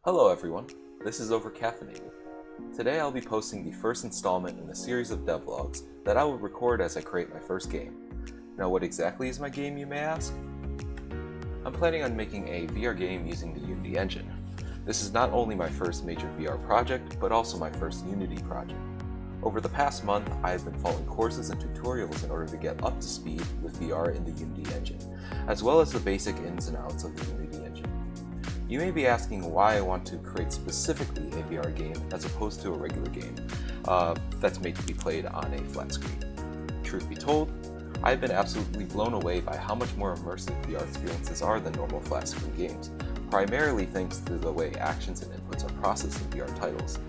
Hello everyone, this is Overcaffeinated. Today I'll be posting the first installment in a series of devlogs that I will record as I create my first game. Now what exactly is my game, you may ask? I'm planning on making a VR game using the Unity engine. This is not only my first major VR project, but also my first Unity project. Over the past month, I have been following courses and tutorials in order to get up to speed with VR in the Unity engine, as well as the basic ins and outs of the Unity engine. You may be asking why I want to create specifically a VR game as opposed to a regular game that's made to be played on a flat screen. Truth be told, I've been absolutely blown away by how much more immersive VR experiences are than normal flat screen games, primarily thanks to the way actions and inputs are processed in VR titles.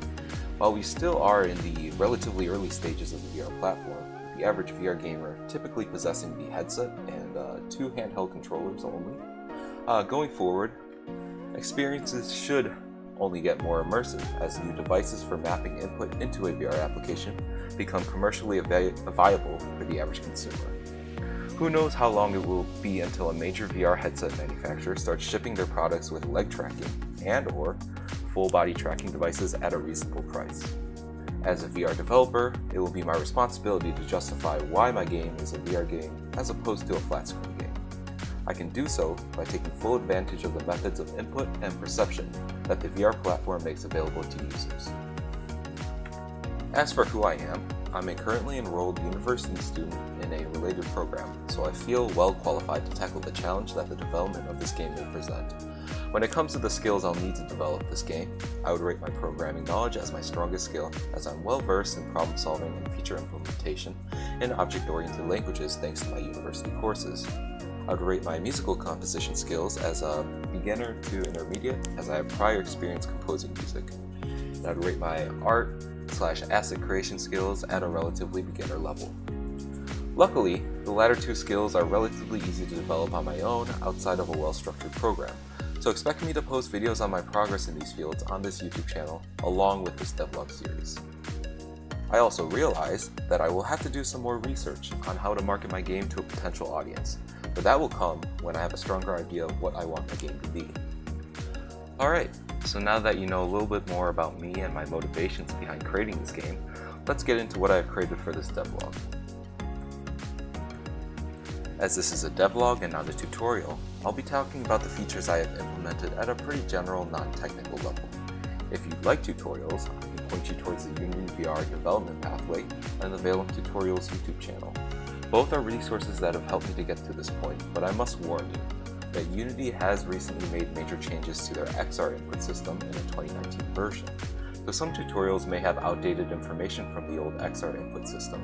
While we still are in the relatively early stages of the VR platform, the average VR gamer typically possessing the headset and two handheld controllers only, going forward, experiences should only get more immersive as new devices for mapping input into a VR application become commercially viable for the average consumer. Who knows how long it will be until a major VR headset manufacturer starts shipping their products with leg tracking and/or full body tracking devices at a reasonable price. As a VR developer, it will be my responsibility to justify why my game is a VR game as opposed to a flat screen game. I can do so by taking full advantage of the methods of input and perception that the VR platform makes available to users. As for who I am, I'm a currently enrolled university student in a related program, so I feel well qualified to tackle the challenge that the development of this game may present. When it comes to the skills I'll need to develop this game, I would rate my programming knowledge as my strongest skill, as I'm well versed in problem solving and feature implementation in object-oriented languages thanks to my university courses. I would rate my musical composition skills as a beginner to intermediate, as I have prior experience composing music. And I would rate my art/asset creation skills at a relatively beginner level. Luckily, the latter two skills are relatively easy to develop on my own outside of a well-structured program, so expect me to post videos on my progress in these fields on this YouTube channel along with this devlog series. I also realize that I will have to do some more research on how to market my game to a potential audience, but that will come when I have a stronger idea of what I want my game to be. Alright, so now that you know a little bit more about me and my motivations behind creating this game, let's get into what I have created for this devlog. As this is a devlog and not a tutorial, I'll be talking about the features I have implemented at a pretty general, non-technical level. If you'd like tutorials, I can point you towards the Unity VR development pathway and the Veilum Tutorials YouTube channel. Both are resources that have helped me to get to this point, but I must warn you that Unity has recently made major changes to their XR input system in the 2019 version, so some tutorials may have outdated information from the old XR input system.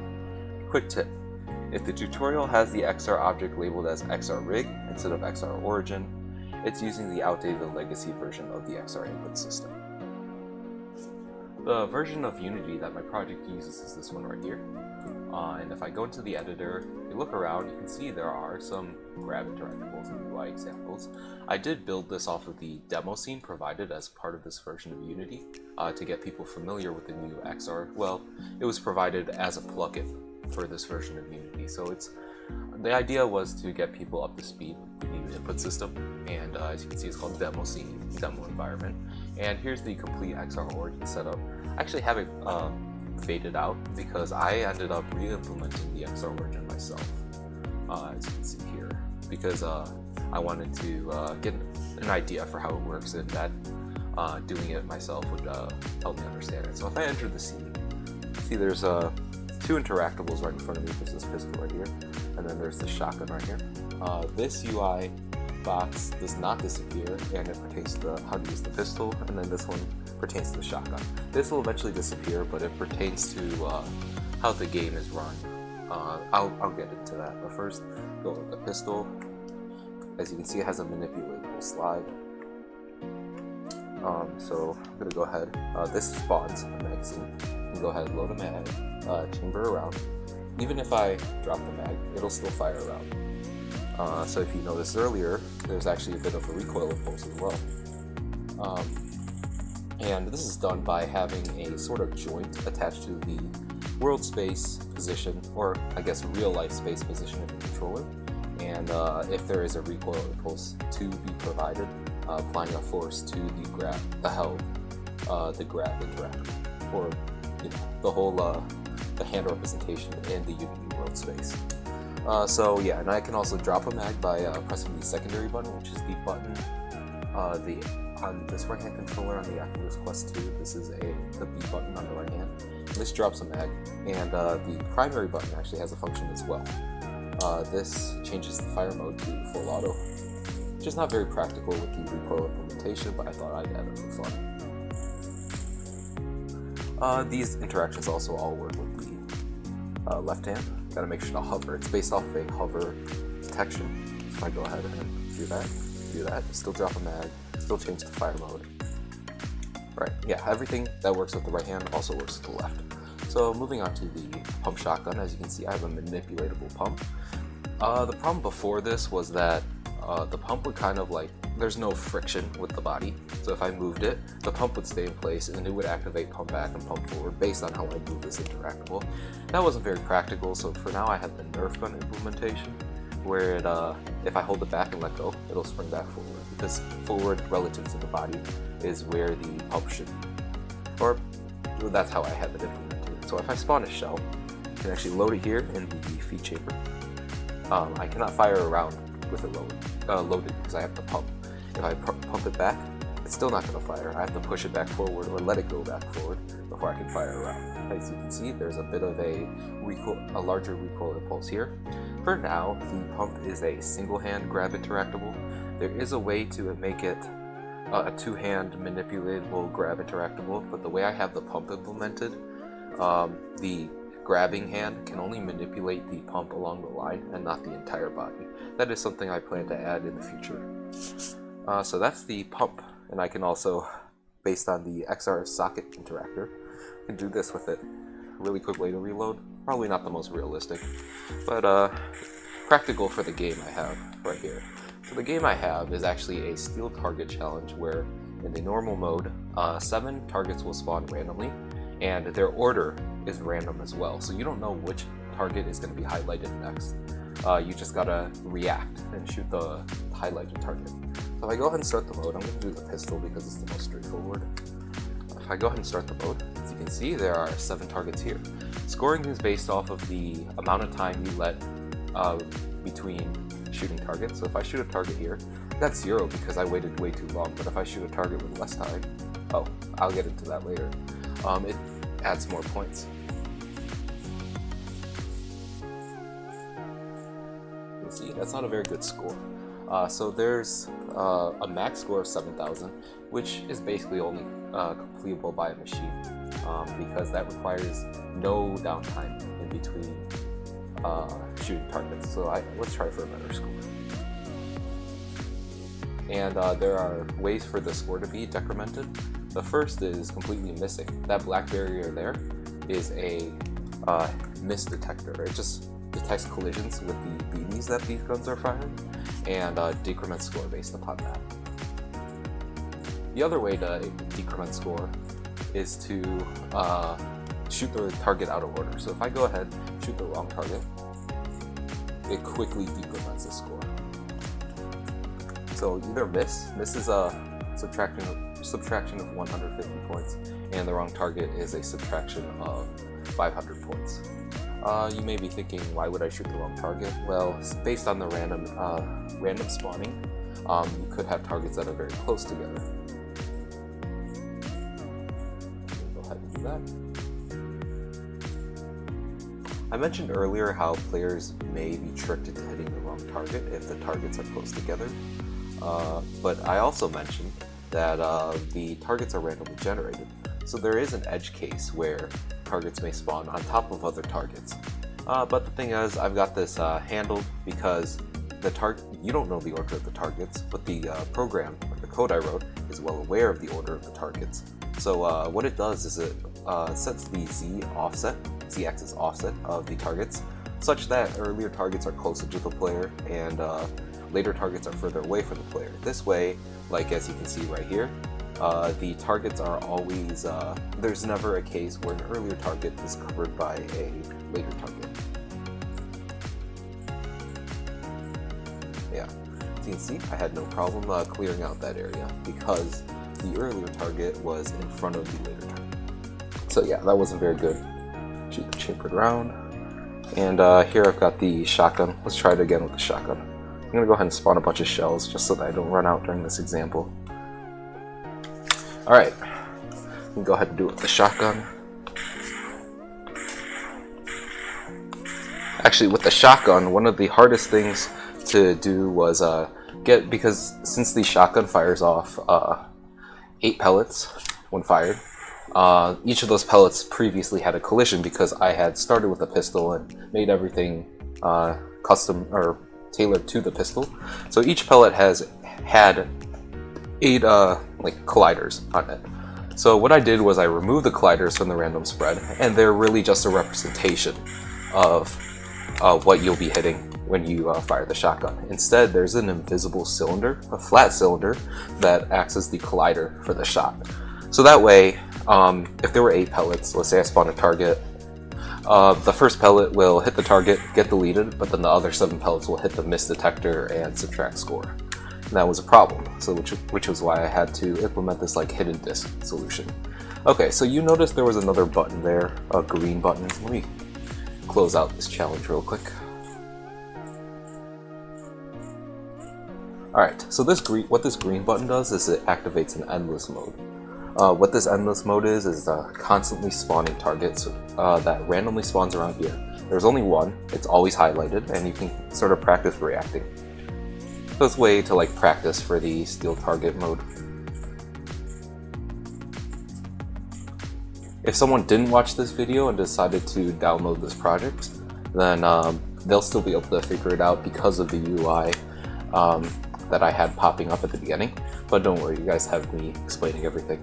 Quick tip: if the tutorial has the XR object labeled as XR-Rig instead of XR-Origin, it's using the outdated legacy version of the XR input system. The version of Unity that my project uses is this one right here. And if I go into the editor, you look around, you can see there are some grab interactables and UI examples. I did build this off of the demo scene provided as part of this version of Unity to get people familiar with the new XR. Well, it was provided as a plugin for this version of Unity, so the idea was to get people up to speed with the new input system, and as you can see, it's called demo scene, demo environment. And here's the complete XR origin setup. I actually have it faded out because I ended up re-implementing the XR origin myself, as you can see here, because I wanted to get an idea for how it works, and that doing it myself would help me understand it. So if I enter the scene, see there's two interactables right in front of me. There's this pistol right here, and then there's this shotgun right here. This UI box does not disappear, and it pertains to how to use the pistol, and then this one pertains to the shotgun. This will eventually disappear, but it pertains to how the game is run. I'll get into that, but first, go with the pistol. As you can see, it has a manipulatable slide. So I'm gonna go ahead. This spawns a magazine. You can go ahead and load a mag, chamber around. Even if I drop the mag, it'll still fire around. So if you noticed earlier, there's actually a bit of a recoil impulse as well. And this is done by having a sort of joint attached to the world space position, or I guess real life space position of the controller. And if there is a recoil impulse to be provided, applying a force to the grab interaction, or the whole the hand representation in the Unity world space. So yeah, and I can also drop a mag by pressing the secondary button, which is the button on this right hand controller on the Oculus Quest 2. This is the B button on the right hand. This drops a mag, and the primary button actually has a function as well. This changes the fire mode to full auto, which is not very practical with the recoil implementation, but I thought I'd add it for fun. These interactions also all work with the left hand. Gotta make sure to hover. It's based off of a hover detection. So if I go ahead and do that, still drop a mag, still change the fire mode. Right, yeah, everything that works with the right hand also works with the left. So moving on to the pump shotgun, as you can see I have a manipulatable pump. The problem before this was that the pump would kind of there's no friction with the body, so if I moved it, the pump would stay in place and it would activate pump back and pump forward based on how I move this interactable. That wasn't very practical, so for now I have the Nerf gun implementation, where if I hold it back and let go, it'll spring back forward, because forward relative to the body is where the pump should be. Or that's how I have it implemented. So if I spawn a shell, I can actually load it here in the feed chamber. I cannot fire around with it loaded because I have to pump. If I pump it back, it's still not going to fire. I have to push it back forward or let it go back forward before I can fire around. As you can see, there's a bit of a larger recoil impulse here. For now, the pump is a single hand grab interactable. There is a way to make it a two-hand manipulatable grab interactable, but the way I have the pump implemented, the grabbing hand can only manipulate the pump along the line and not the entire body. That is something I plan to add in the future. So that's the pump, and I can also, based on the XR socket interactor, I can do this with it. Really quick way to reload. Probably not the most realistic, but practical for the game I have right here. So the game I have is actually a steel target challenge, where in the normal mode, 7 targets will spawn randomly, and their order is random as well. So you don't know which target is going to be highlighted next. You just gotta react and shoot the highlighted target. So if I go ahead and start the mode, I'm going to do the pistol because it's the most straightforward. If I go ahead and start the mode, as you can see, there are 7 targets here. Scoring is based off of the amount of time you let between shooting targets. So if I shoot a target here, that's 0 because I waited way too long, but if I shoot a target with less time, I'll get into that later, it adds more points. You see, that's not a very good score. So there's a max score of 7,000, which is basically only completable by a machine, because that requires no downtime in between shooting targets. So let's try for a better score. And there are ways for the score to be decremented. The first is completely missing. That black barrier there is a miss detector. It just detects collisions with the BBs that these guns are firing, and decrements score based upon that. The other way to decrement score is to shoot the target out of order. So if I go ahead and shoot the wrong target, it quickly decrements the score. So either miss is a subtraction of 150 points, and the wrong target is a subtraction of 500 points. You may be thinking, why would I shoot the wrong target? Well, based on the random spawning, you could have targets that are very close together. Go ahead and do that. I mentioned earlier how players may be tricked into hitting the wrong target if the targets are close together, but I also mentioned that the targets are randomly generated. So there is an edge case where targets may spawn on top of other targets. But the thing is, I've got this handled because you don't know the order of the targets, but the program, or the code I wrote, is well aware of the order of the targets. So what it does is it sets the z-axis offset of the targets, such that earlier targets are closer to the player and later targets are further away from the player. This way, like as you can see right here, the targets are always, there's never a case where an earlier target is covered by a later target. Yeah. as you can see, I had no problem clearing out that area because the earlier target was in front of the later target. So yeah, that wasn't very good. Shoot the chambered round. And here I've got the shotgun. Let's try it again with the shotgun. I'm going to go ahead and spawn a bunch of shells just so that I don't run out during this example. Alright, we can go ahead and do it with the shotgun. Actually, with the shotgun, one of the hardest things to do was because since the shotgun fires off 8 pellets when fired, each of those pellets previously had a collision because I had started with a pistol and made everything custom or tailored to the pistol. So each pellet has had 8 like colliders on it. So what I did was I removed the colliders from the random spread, and they're really just a representation of what you'll be hitting when you fire the shotgun. Instead, there's an invisible cylinder, a flat cylinder, that acts as the collider for the shot. So that way, if there were 8 pellets, let's say I spawn a target, the first pellet will hit the target, get deleted, but then the other 7 pellets will hit the miss detector and subtract score. And that was a problem, so which was why I had to implement this like hidden disk solution. Okay, so you notice there was another button there, a green button. Let me close out this challenge real quick. Alright, so what this green button does is it activates an endless mode. What this endless mode is constantly spawning targets that randomly spawns around here. There's only one, it's always highlighted, and you can sort of practice reacting. So it's a way to like practice for the steal target mode. If someone didn't watch this video and decided to download this project, then they'll still be able to figure it out because of the UI that I had popping up at the beginning. But don't worry, you guys have me explaining everything.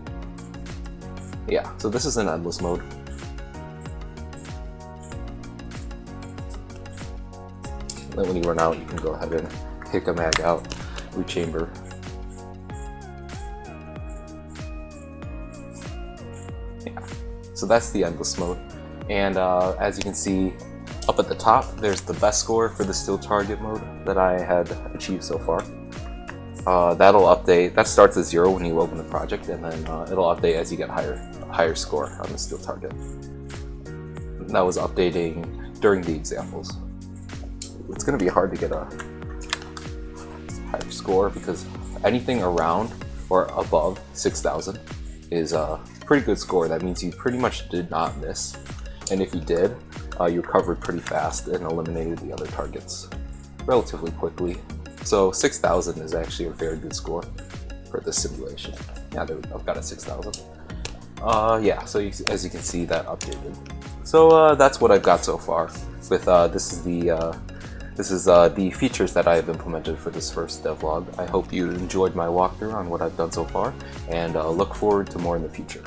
Yeah, so this is an endless mode. Then when you run out, you can go ahead and kick a mag out, rechamber. Yeah, so that's the endless mode. And as you can see up at the top, there's the best score for the steal target mode that I had achieved so far. That'll update. That starts at 0 when you open the project, and then it'll update as you get higher score on the steal target. And that was updating during the examples. It's going to be hard to get a higher score because anything around or above 6,000 is a pretty good score. That means you pretty much did not miss, and if you did, you recovered pretty fast and eliminated the other targets relatively quickly. So 6,000 is actually a very good score for this simulation. Yeah, there we go. I've got a 6,000. Yeah, so as you can see, that updated. So that's what I've got so far. With this is the features that I have implemented for this first devlog. I hope you enjoyed my walkthrough on what I've done so far, and look forward to more in the future.